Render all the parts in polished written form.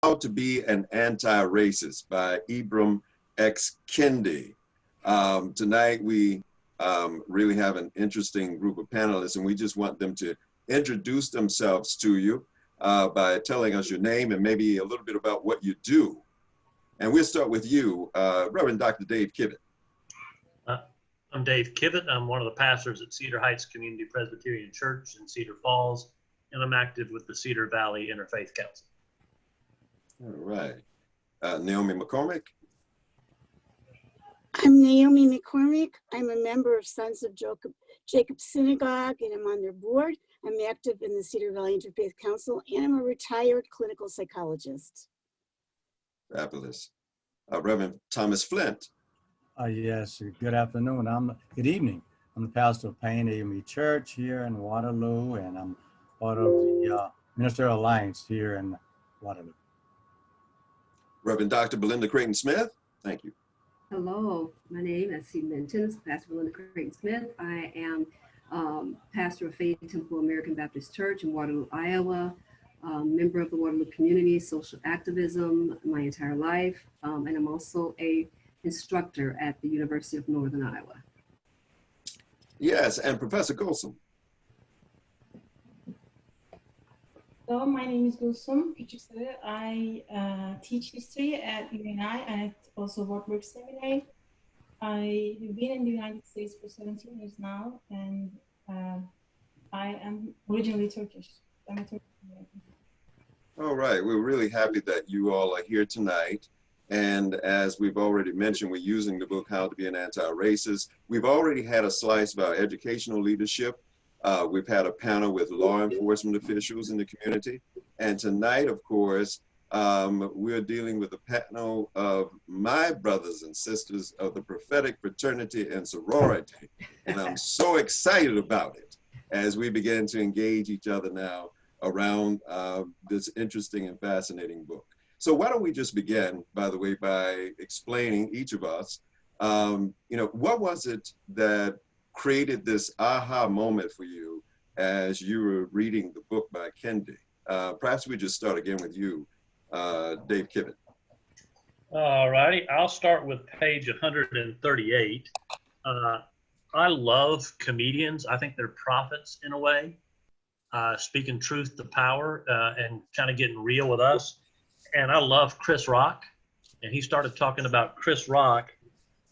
to Be an Anti-Racist by Ibram X. Kendi. Tonight we really have an interesting group of panelists, and we just want them to introduce themselves to you by telling us your name and maybe a little bit about what you do. And we'll start with you, Reverend Dr. Dave Kivett. I'm Dave Kivett. I'm one of the pastors at Cedar Heights Community Presbyterian Church in Cedar Falls, and I'm active with the Cedar Valley Interfaith Council. All right. Naomi McCormick. I'm Naomi McCormick. I'm a member of Sons of Jacob Synagogue, and I'm on their board. I'm active in the Cedar Valley Interfaith Council, and I'm a retired clinical psychologist. Fabulous. Reverend Thomas Flint. Yes, good afternoon. Good evening. I'm the pastor of Payne AME Church here in Waterloo, and I'm part of the Ministerial Alliance here in Waterloo. Reverend Dr. Belinda Creighton Smith. Thank you. Hello, my name, as he mentioned, is Pastor Belinda Creighton Smith. I am pastor of Faith Temple American Baptist Church in Waterloo, Iowa, member of the Waterloo community, social activism my entire life, and I'm also an instructor at the University of Northern Iowa. Yes, and Professor Golsom. Hello, my name is Gulsum Küçüksarı. I teach history at UNI and also Wartburg Seminary. I have been in the United States for 17 years now, and I am originally Turkish. I'm a Turkish American. All right, we're really happy that you all are here tonight. And as we've already mentioned, we're using the book, How to Be an Anti-Racist. We've already had a slice of our educational leadership. We've had a panel with law enforcement officials in the community. And tonight, of course, we're dealing with a panel of my brothers and sisters of the prophetic fraternity and sorority. And I'm so excited about it as we begin to engage each other now around this interesting and fascinating book. So why don't we just begin, by the way, by explaining, each of us, what was it that created this aha moment for you as you were reading the book by Kendi? Perhaps we just start again with you, Dave Kivett. All righty, I'll start with page 138. I love comedians. I think they're prophets in a way, speaking truth to power and kind of getting real with us. And I love Chris Rock, and he started talking about Chris Rock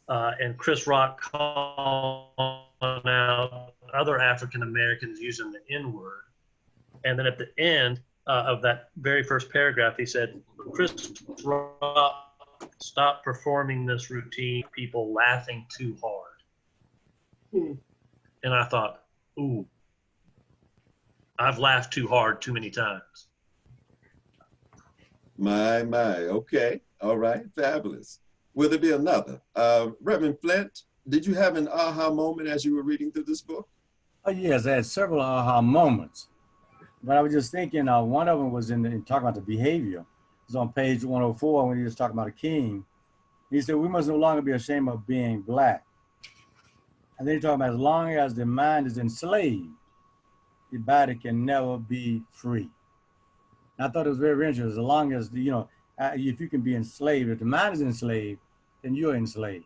and Chris Rock calling out other African Americans using the N-word. And then at the end of that very first paragraph, he said, Chris Rock, stop performing this routine, people laughing too hard. And I thought, ooh, I've laughed too hard too many times. My, okay. All right, fabulous. Will there be another? Reverend Flint, did you have an aha moment as you were reading through this book? Oh, yes, I had several aha moments. But I was just thinking, one of them was talking about the behavior. It was on page 104 when he was talking about a king. He said, we must no longer be ashamed of being Black. And then he talking about as long as the mind is enslaved, the body can never be free. And I thought it was very interesting. As long as, if you can be enslaved, if the mind is enslaved, then you're enslaved.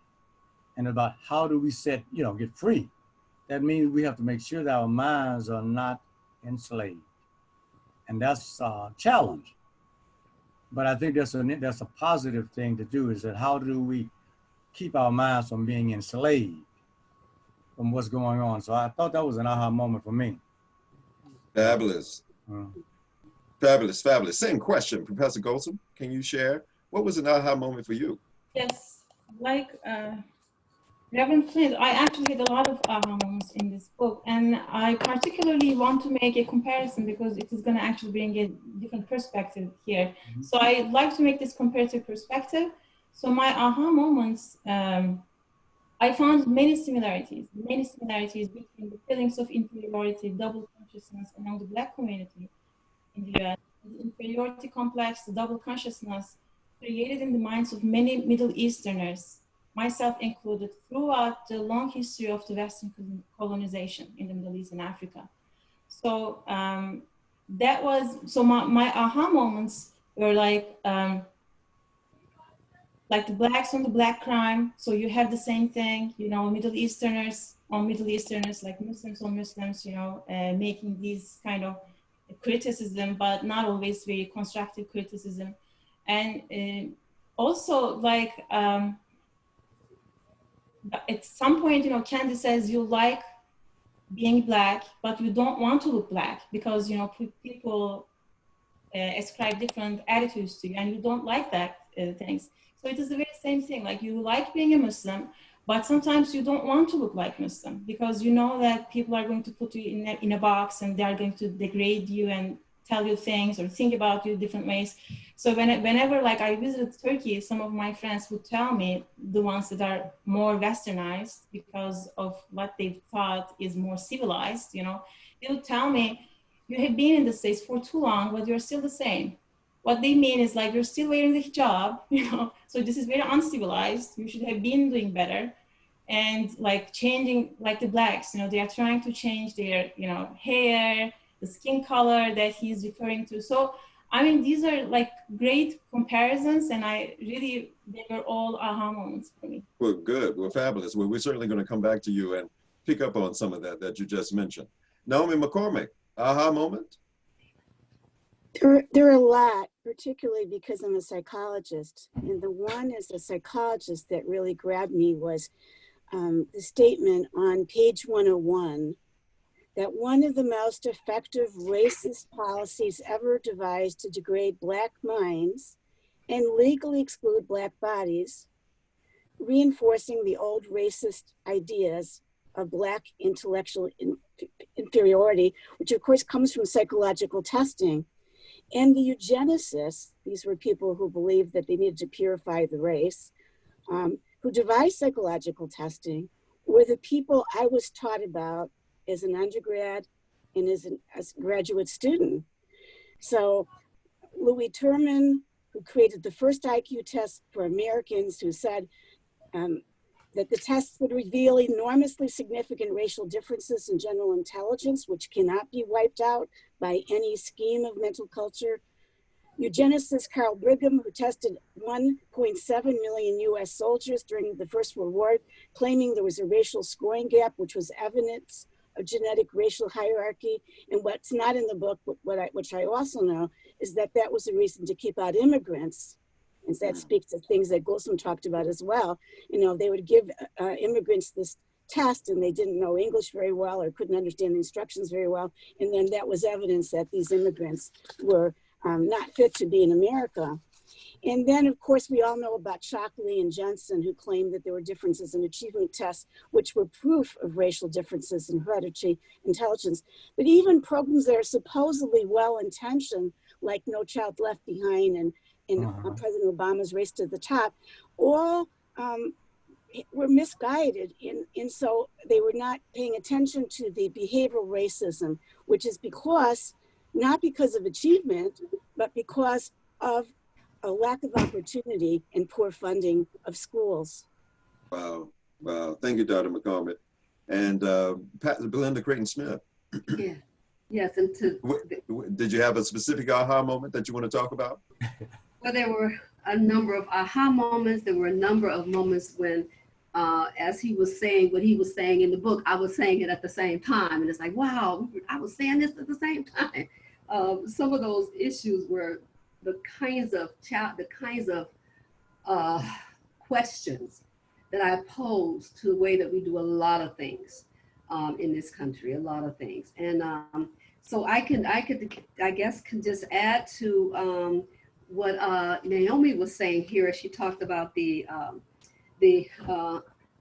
And about how do we get free? That means we have to make sure that our minds are not enslaved. And that's a challenge. But I think that's a positive thing to do, is that how do we keep our minds from being enslaved from what's going on? So I thought that was an aha moment for me. Fabulous. Fabulous, fabulous. Same question, Professor Golsom. Can you share? What was an aha moment for you? Yes, like Reverend Flint, I actually had a lot of aha moments in this book, and I particularly want to make a comparison because it is going to actually bring a different perspective here. So I'd like to make this comparative perspective. So my aha moments, I found many similarities between the feelings of inferiority, double consciousness among the Black community in the US, the inferiority complex, the double consciousness created in the minds of many Middle Easterners, myself included, throughout the long history of the Western colonization in the Middle East and Africa. So my aha moments or like the blacks on the black crime. So you have the same thing, you know, Middle Easterners on Middle Easterners, like Muslims on Muslims, you know, making these kind of criticism, but not always very constructive criticism. And also like at some point, you know, Candy says you like being black, but you don't want to look black because, you know, people ascribe different attitudes to you and you don't like that things. So it is the very same thing, like you like being a Muslim, but sometimes you don't want to look like Muslim because you know that people are going to put you in a box and they are going to degrade you and tell you things or think about you different ways. So whenever like I visited Turkey, some of my friends would tell me, the ones that are more westernized because of what they've thought is more civilized, you know, they would tell me, you have been in the States for too long, but you're still the same. What they mean is like, you're still wearing the hijab, you know, so this is very uncivilized. You should have been doing better. And like changing, like the blacks, you know, they are trying to change their, you know, hair, the skin color that he's referring to. So, I mean, these are like great comparisons and they were all aha moments for me. Well, good. Well, fabulous. Well, we're certainly going to come back to you and pick up on some of that you just mentioned. Naomi McCormick, aha moment? There are a lot, particularly because I'm a psychologist. And the one as a psychologist that really grabbed me was the statement on page 101 that one of the most effective racist policies ever devised to degrade Black minds and legally exclude Black bodies, reinforcing the old racist ideas of Black intellectual inferiority, which of course comes from psychological testing. And the eugenicists, these were people who believed that they needed to purify the race, who devised psychological testing, were the people I was taught about as an undergrad and as a graduate student. So Louis Terman, who created the first IQ test for Americans, who said that the tests would reveal enormously significant racial differences in general intelligence, which cannot be wiped out by any scheme of mental culture. Eugenicist Carl Brigham, who tested 1.7 million US soldiers during the First World War, claiming there was a racial scoring gap, which was evidence of genetic racial hierarchy. And what's not in the book, which I also know, is that that was a reason to keep out immigrants. And that speaks to things that Gulsum talked about as well. You know, they would give immigrants this test and they didn't know English very well or couldn't understand the instructions very well. And then that was evidence that these immigrants were not fit to be in America. And then, of course, we all know about Shockley and Jensen, who claimed that there were differences in achievement tests, which were proof of racial differences in hereditary intelligence. But even programs that are supposedly well-intentioned, like No Child Left Behind and President Obama's Race to the Top, all were misguided. And so they were not paying attention to the behavioral racism, which is not because of achievement, but because of a lack of opportunity and poor funding of schools. Wow. Wow. Thank you, Dr. McCormick. And Belinda Creighton-Smith. Yeah. Yes. And did you have a specific aha moment that you want to talk about? Well, there were a number of aha moments. There were a number of moments when, as he was saying what he was saying in the book, I was saying it at the same time. And it's like, wow, I was saying this at the same time. Some of those issues were the kinds of questions that I pose to the way that we do a lot of things in this country, a lot of things. And so I guess can just add to what Naomi was saying here as she talked about the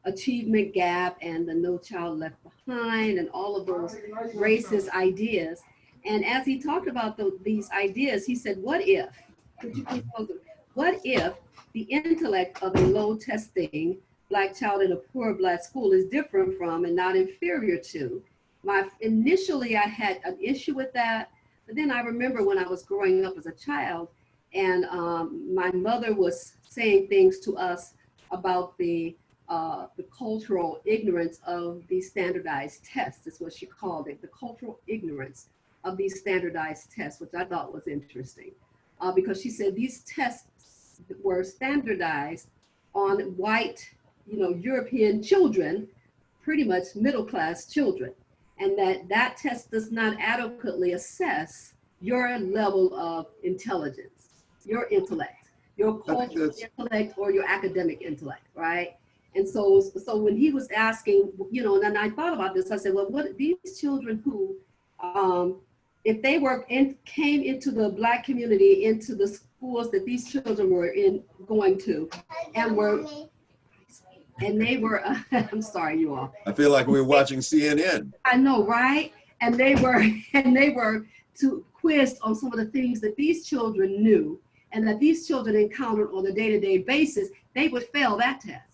achievement gap and the No Child Left Behind and all of those racist ideas. And as he talked about these ideas, he said, what if, could you please pose it? What if the intellect of a low testing Black child in a poor Black school is different from and not inferior to? Initially, I had an issue with that, but then I remember when I was growing up as a child and my mother was saying things to us about the cultural ignorance of these standardized tests, is what she called it, the cultural ignorance of these standardized tests, which I thought was interesting. because she said these tests were standardized on white, European children, pretty much middle-class children, and that test does not adequately assess your level of intelligence, your intellect, your cultural intellect or your academic intellect, right? And so when he was asking, and then I thought about this, I said, well, what these children who, if they came into the Black community, into the schools that these children were going to, and they were, I'm sorry, you all. I feel like we're watching CNN. I know, right? And they were quizzed on some of the things that these children knew and that these children encountered on a day-to-day basis, they would fail that test.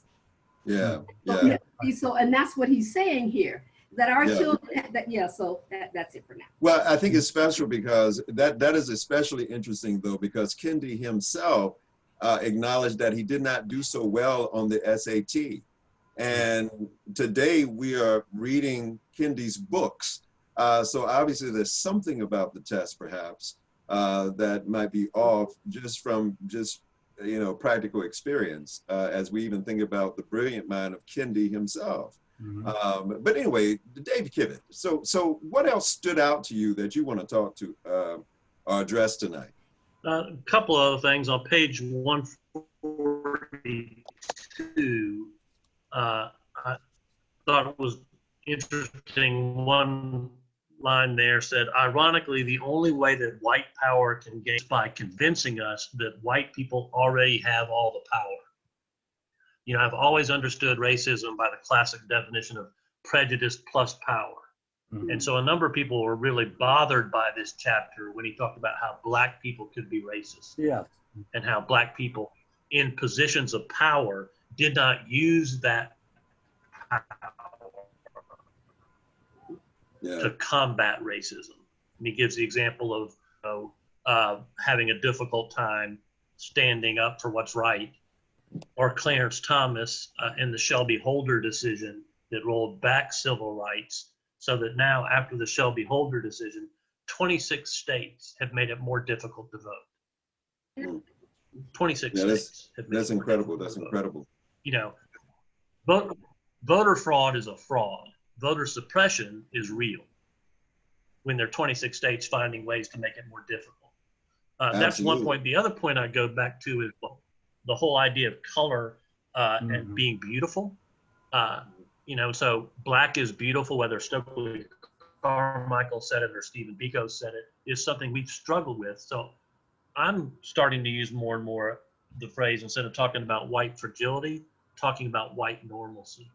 Yeah, yeah. So, and that's what he's saying here, that our children, so that's it for now. Well, I think it's special because that is especially interesting though, because Kendi himself acknowledged that he did not do so well on the SAT. And today we are reading Kendi's books. So obviously there's something about the test perhaps that might be off just from practical experience as we even think about the brilliant mind of Kendi himself. Mm-hmm. But anyway, David Kivett, so what else stood out to you that you want to talk to or address tonight? A couple of other things. On page 142, I thought it was interesting. One line there said, ironically, the only way that white power can gain is by convincing us that white people already have all the power. I've always understood racism by the classic definition of prejudice plus power. Mm-hmm. And so a number of people were really bothered by this chapter when he talked about how Black people could be racist. Yeah. And how Black people in positions of power did not use that power to combat racism. And he gives the example of having a difficult time standing up for what's right, or Clarence Thomas in the Shelby Holder decision that rolled back civil rights, so that now after the Shelby Holder decision, 26 states have made it more difficult to vote. 26 states have made that's it more incredible. difficult That's to incredible. Vote. Voter fraud is a fraud. Voter suppression is real when there are 26 states finding ways to make it more difficult. That's one point. The other point I go back to is the whole idea of color and being beautiful. So Black is beautiful, whether Stokely Carmichael said it or Stephen Biko said it, is something we've struggled with. So I'm starting to use more and more the phrase, instead of talking about white fragility, talking about white normalcy.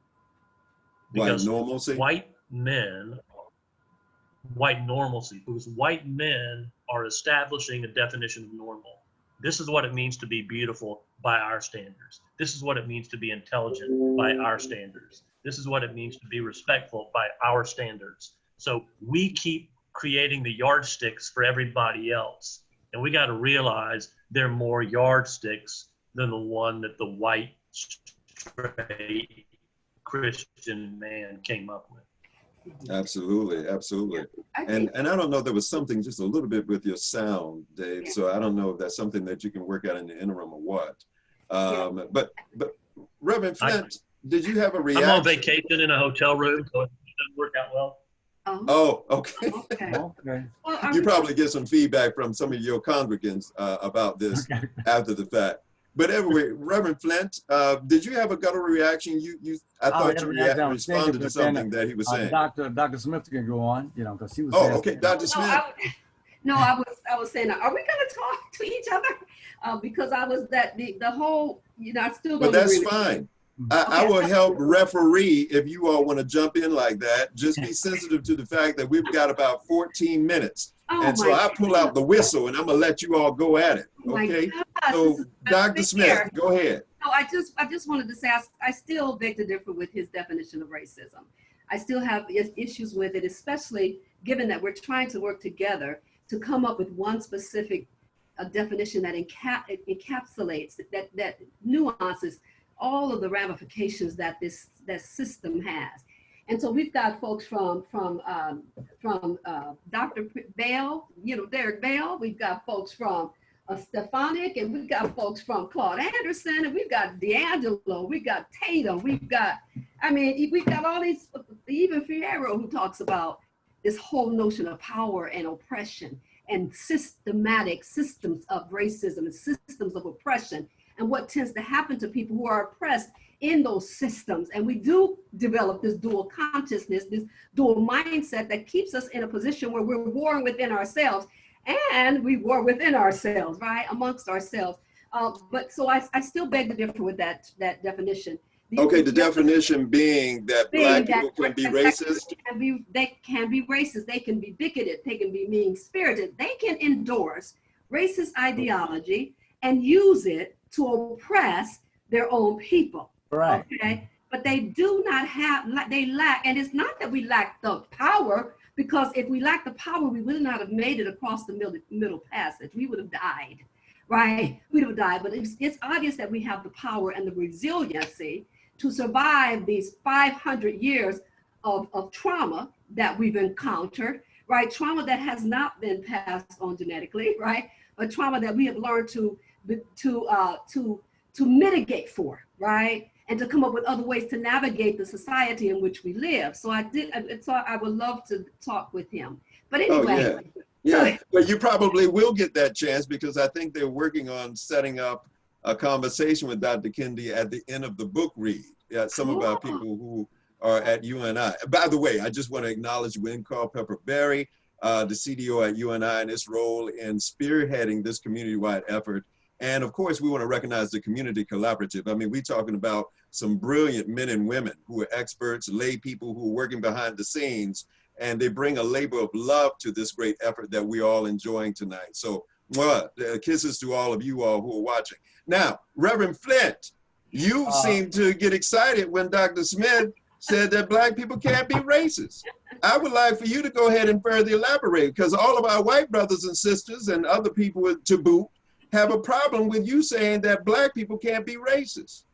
Because white normalcy, because white men are establishing a definition of normal. This is what it means to be beautiful by our standards. This is what it means to be intelligent by our standards. This is what it means to be respectful by our standards. So we keep creating the yardsticks for everybody else. And we got to realize there are more yardsticks than the one that the white, straight, Christian man came up with. Absolutely. And I don't know, there was something just a little bit with your sound, Dave. So I don't know if that's something that you can work out in the interim or what. But Reverend Flint, did you have a reaction? I'm on vacation in a hotel room, so it doesn't work out well. Oh, okay. Okay. You probably get some feedback from some of your congregants about this after the fact. But anyway, Reverend Flint, did you have a guttural reaction? I thought you responded to something that he was saying. Dr. Smith can go on, because she was. Oh, okay, Dr. Smith. I was saying, are we going to talk to each other? Because I was the whole, I still don't. But that's fine. I will help referee if you all want to jump in like that. Just be sensitive to the fact that we've got about 14 minutes. And so I pull out the whistle and I'm going to let you all go at it. Okay. So Dr. Smith, go ahead. No, I just wanted to say, I still beg to differ with his definition of racism. I still have issues with it, especially given that we're trying to work together to come up with one specific definition that encapsulates, that nuances all of the ramifications that this system has. And so we've got folks from Dr. Bell, Derek Bell. We've got folks from Stefanik, and we've got folks from Claude Anderson, and we've got D'Angelo, we've got Tatum, we've got all these, even Fierro, who talks about this whole notion of power and oppression and systematic systems of racism and systems of oppression, and what tends to happen to people who are oppressed in those systems. And we do develop this dual consciousness, this dual mindset that keeps us in a position where we're warring within ourselves, and we war within ourselves, right, amongst ourselves. But so I still beg to differ with that definition. Okay, the definition being that Black people can be racist? They can be racist, they can be bigoted, they can be mean-spirited, they can endorse racist ideology and use it to oppress their own people. Right. Okay, but they do not have, they lack, and it's not that we lack the power, because if we lack the power, we would not have made it across the middle passage. We would have died, right? We would have died, but it's obvious that we have the power and the resiliency to survive these 500 years of trauma that we've encountered, right? Trauma that has not been passed on genetically, right? But trauma that we have learned to mitigate for, right? And to come up with other ways to navigate the society in which we live. So I would love to talk with him. But anyway. Oh, yeah. But you probably will get that chance, because I think they're working on setting up a conversation with Dr. Kendi at the end of the book read. Yeah, some of our people who are at UNI. By the way, I just want to acknowledge Win Culpeper Berry, the CDO at UNI, and his role in spearheading this community-wide effort. And of course, we want to recognize the community collaborative. I mean, we're talking about some brilliant men and women who are experts, lay people who are working behind the scenes, and they bring a labor of love to this great effort that we're all enjoying tonight. So, kisses to all of you all who are watching. Now, Reverend Flint, you seem to get excited when Dr. Smith said that Black people can't be racist. I would like for you to go ahead and further elaborate, because all of our white brothers and sisters and other people to boot have a problem with you saying that Black people can't be racist.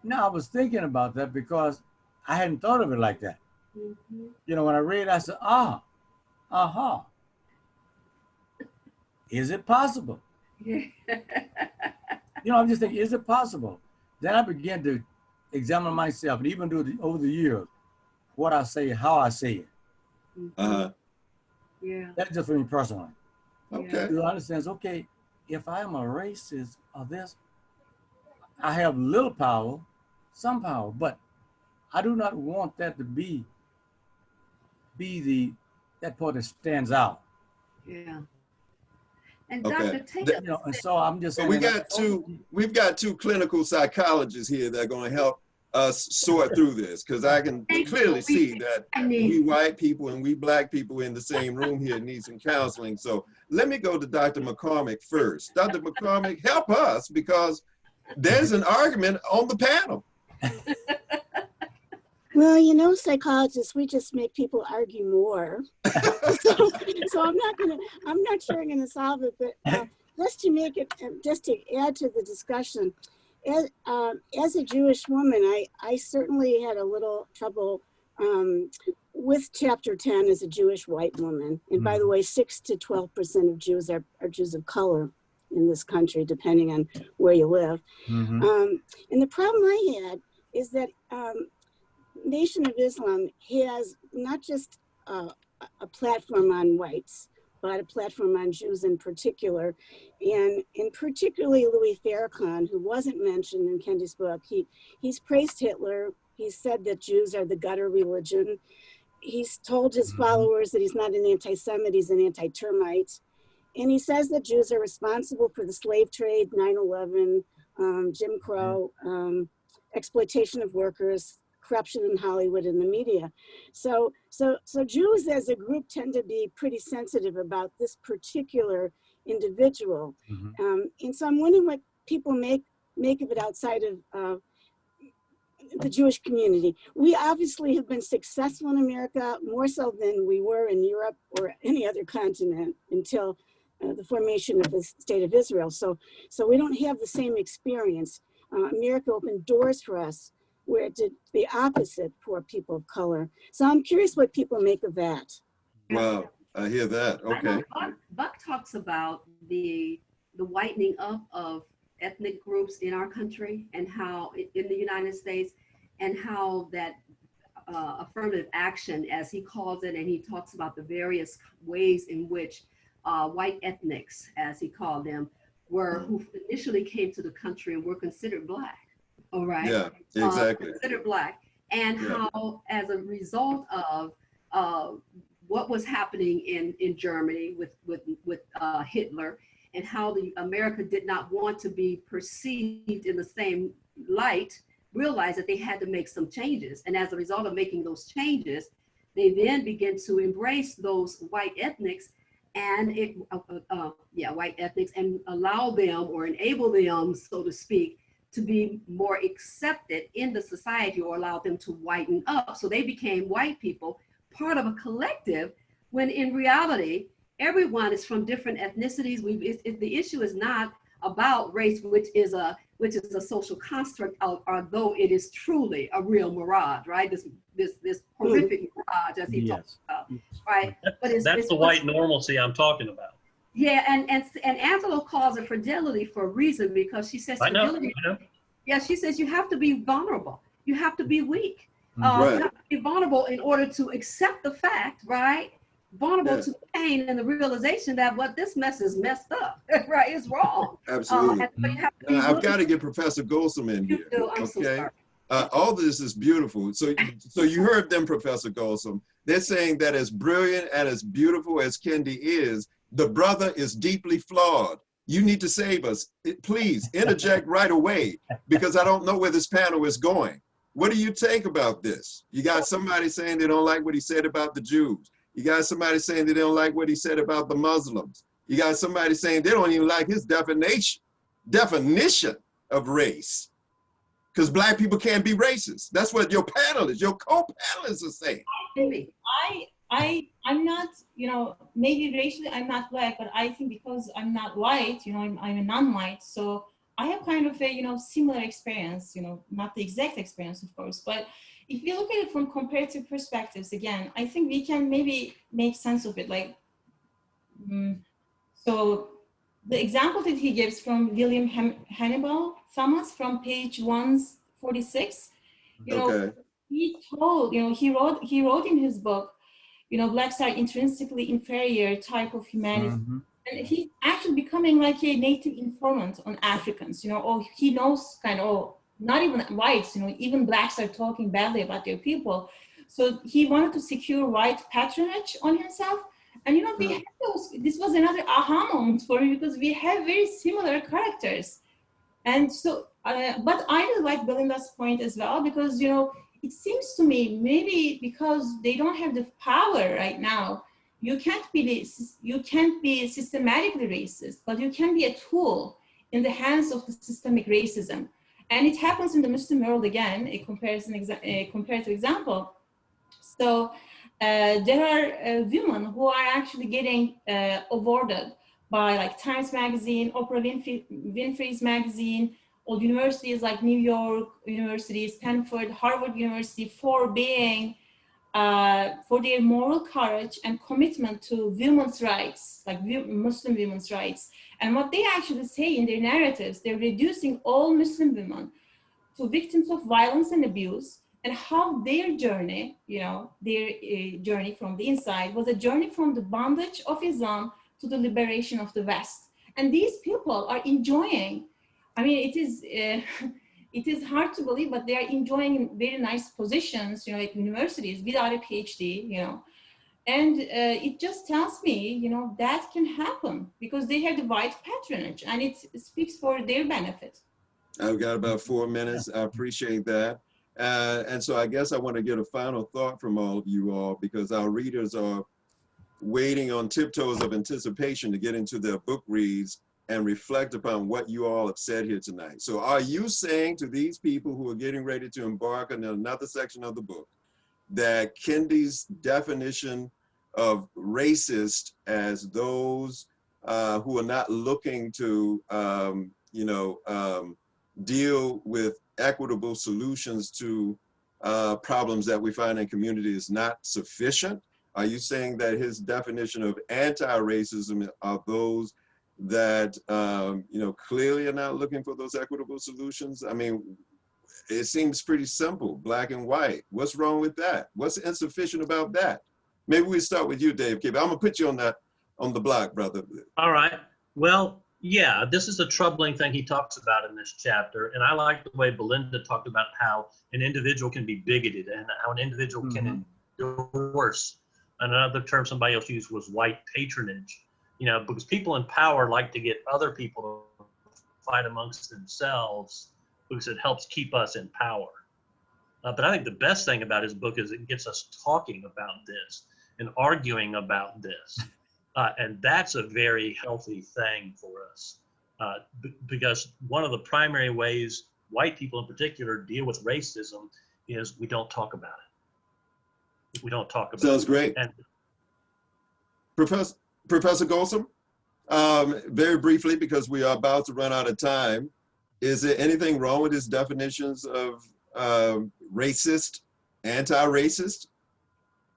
No, I was thinking about that because I hadn't thought of it like that. Mm-hmm. You know, when I read, I said, is it possible? Yeah. You know, I'm just thinking, is it possible? Then I began to examine myself, and even over the years, what I say, how I say it. Mm-hmm. Yeah. That's just for me personally. Okay. You understand? Okay, if I am a racist or this, I have little power, some power, but I do not want that to be that part that stands out. Yeah. And Okay. Dr. Tatum, You know, and so I'm just saying. Well, we've got two clinical psychologists here that are going to help us sort through this, because I can clearly see that we white people and we Black people in the same room here need some counseling. So let me go to Dr. McCormick first. Dr. McCormick, help us, because there's an argument on the panel. Well, you know, psychologists, we just make people argue more. so I'm not sure I'm gonna solve it, but just to add to the discussion, as a Jewish woman, I certainly had a little trouble with chapter 10 as a Jewish white woman. And by the way, 6 to 12% of Jews are Jews of color in this country, depending on where you live. Mm-hmm. And the problem I had is that Nation of Islam has not just a platform on whites, but a platform on Jews in particular. And particularly Louis Farrakhan, who wasn't mentioned in Kendi's book, he's praised Hitler. He's said that Jews are the gutter religion. He's told his followers that he's not an anti-Semite, he's an anti-termite. And he says that Jews are responsible for the slave trade, 9/11, Jim Crow, exploitation of workers, corruption in Hollywood and the media. So Jews as a group tend to be pretty sensitive about this particular individual. Mm-hmm. And so I'm wondering what people make of it outside of the Jewish community. We obviously have been successful in America, more so than we were in Europe or any other continent until the formation of the State of Israel. So we don't have the same experience. America opened doors for us where it did the opposite for people of color. So I'm curious what people make of that. Wow, I hear that. Okay. Buck talks about the the whitening up of ethnic groups in our country and how in the United States, and how that affirmative action, as he calls it, and he talks about the various ways in which white ethnics, as he called them, were who initially came to the country and were considered Black. All right. Yeah, exactly. Considered Black, and Yeah. how, as a result of what was happening in Germany with Hitler, and how the America did not want to be perceived in the same light, realized that they had to make some changes. And as a result of making those changes, they then began to embrace those white ethnics and white ethnics, and allow them or enable them, so to speak, to be more accepted in the society, or allow them to whiten up. So they became white people, part of a collective, when in reality, everyone is from different ethnicities. The issue is not about race, which is a social construct, although it is truly a real mirage, right? This horrific mirage, as he talks about, right? But That's the white normalcy I'm talking about. Yeah, and Angela calls it fragility for a reason, because she says fragility. I know. Yeah, she says you have to be vulnerable. You have to be weak. Right. You have to be vulnerable in order to accept the fact, right? Vulnerable to the pain and the realization that what this mess is messed up, right? It's wrong. Absolutely. And so you have to be I've got to get Professor Golsom in here. I'm so Okay. sorry. All this is beautiful. So you heard them, Professor Golsom. They're saying that as brilliant and as beautiful as Kendi is, the brother is deeply flawed. You need to save us. Please interject right away, because I don't know where this panel is going. What do you take about this? You got somebody saying they don't like what he said about the Jews. You got somebody saying they don't like what he said about the Muslims. You got somebody saying they don't even like his definition of race. Because Black people can't be racist. That's what your panelists, your co-panelists are saying. I'm not, maybe racially I'm not Black, but I think because I'm not white, I'm a non-white, so I have kind of a, similar experience, not the exact experience, of course, but if you look at it from comparative perspectives, again, I think we can maybe make sense of it. Like, so the example that he gives from William Hannibal Thomas from page 146, Okay. he told, he wrote in his book, Blacks are intrinsically inferior type of humanity. Mhm. And he's actually becoming like a native informant on Africans, or he knows not even whites, even Blacks are talking badly about their people. So he wanted to secure white patronage on himself. And, we had this was another aha moment for me, because we have very similar characters. And so, but I really like Belinda's point as well, because, it seems to me maybe because they don't have the power right now, you can't be systematically racist, but you can be a tool in the hands of the systemic racism. And it happens in the Muslim world again, a comparative example. So there are women who are actually getting awarded by like Times Magazine, Oprah Winfrey's magazine, or universities like New York University, Stanford, Harvard University, for being for their moral courage and commitment to women's rights, like Muslim women's rights. And what they actually say in their narratives, they're reducing all Muslim women to victims of violence and abuse, and how their journey, their journey from the inside was a journey from the bondage of Islam to the liberation of the West. And these people are enjoying, it is hard to believe, but they are enjoying very nice positions, at universities without a PhD, and it just tells me, that can happen because they have the white patronage, and it speaks for their benefit. I've got about 4 minutes. I appreciate that. And so I guess I want to get a final thought from all of you all, because our readers are waiting on tiptoes of anticipation to get into their book reads and reflect upon what you all have said here tonight. So are you saying to these people who are getting ready to embark on another section of the book that Kendi's definition of racist as those who are not looking to, deal with equitable solutions to problems that we find in community is not sufficient? Are you saying that his definition of anti-racism are those that, you know, clearly are not looking for those equitable solutions? I mean, it seems pretty simple, black and white. What's wrong with that? What's insufficient about that? Maybe we start with you, Dave Kibbie. I'm gonna put you on the block, brother. All right. Well, yeah, this is a troubling thing he talks about in this chapter. And I like the way Belinda talked about how an individual can be bigoted and how an individual can endorse. Another term somebody else used was white patronage, you know, because people in power like to get other people to fight amongst themselves because it helps keep us in power. But I think the best thing about his book is it gets us talking about this and arguing about this. And that's a very healthy thing for us because one of the primary ways white people in particular deal with racism is we don't talk about it. We don't talk about it. Sounds great. And Professor Golsom, very briefly, because we are about to run out of time, is there anything wrong with his definitions of racist, anti-racist?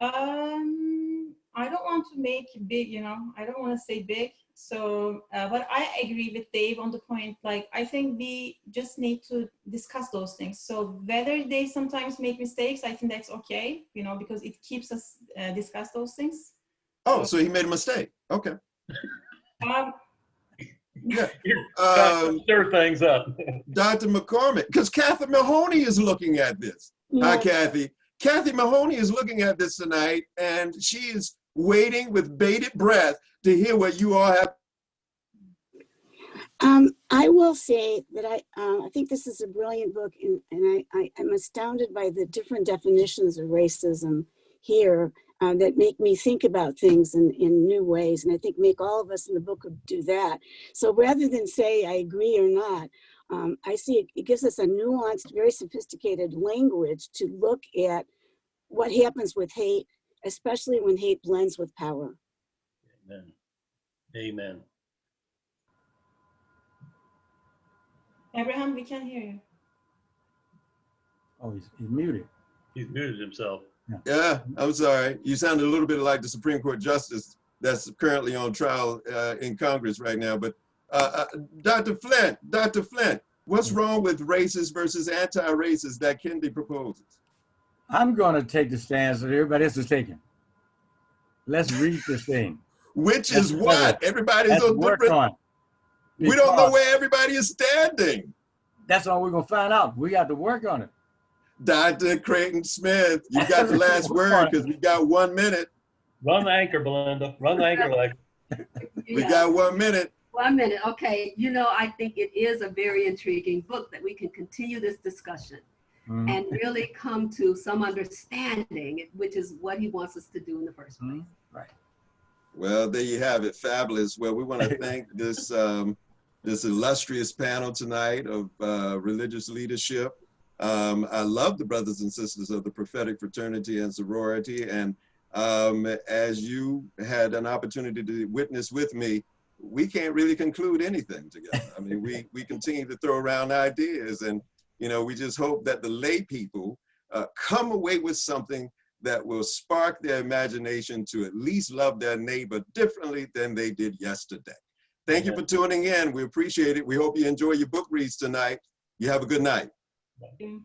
I don't want to make big, you know, I don't want to say big. So, but I agree with Dave on the point, like, I think we just need to discuss those things. So whether they sometimes make mistakes, I think that's okay, you know, because it keeps us discuss those things. Oh, so he made a mistake. Okay. Yeah. stir things up. Dr. McCormick, because Kathy Mahoney is looking at this. Hi, Kathy. Kathy Mahoney is looking at this tonight, and she is waiting with bated breath to hear what you all have. I will say that I think this is a brilliant book, and I'm astounded by the different definitions of racism here that make me think about things in new ways, and I think make all of us in the book do that. So rather than say I agree or not, I see it gives us a nuanced, very sophisticated language to look at what happens with hate, especially when hate blends with power. Amen. Amen. Abraham, we can't hear you. Oh, he's muted. He's muted himself. Yeah, I'm sorry. You sounded a little bit like the Supreme Court justice that's currently on trial in Congress right now. But Dr. Flint, what's wrong with racist versus anti-racist that Kendi proposes? I'm going to take the stance that everybody else is taking. Let's read this thing. Which is what? Everybody's Let's on work different. on it. We don't know Because where everybody is standing. that's all we're going to find out. We got to work on it. Dr. Creighton Smith, you got the last word because we got 1 minute. Run the anchor, Belinda. Run the anchor leg. We got 1 minute. 1 minute. Okay. You know, I think it is a very intriguing book that we can continue this discussion and really come to some understanding, which is what he wants us to do in the first place. Right. Well, there you have it. Fabulous. Well, we want to thank this this illustrious panel tonight of religious leadership. I love the brothers and sisters of the prophetic fraternity and sorority. And as you had an opportunity to witness with me, we can't really conclude anything together. I mean, we continue to throw around ideas, and you know, we just hope that the lay people come away with something that will spark their imagination to at least love their neighbor differently than they did yesterday. Thank you for tuning in. We appreciate it. We hope you enjoy your book reads tonight. You have a good night. Peace.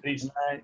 Good night.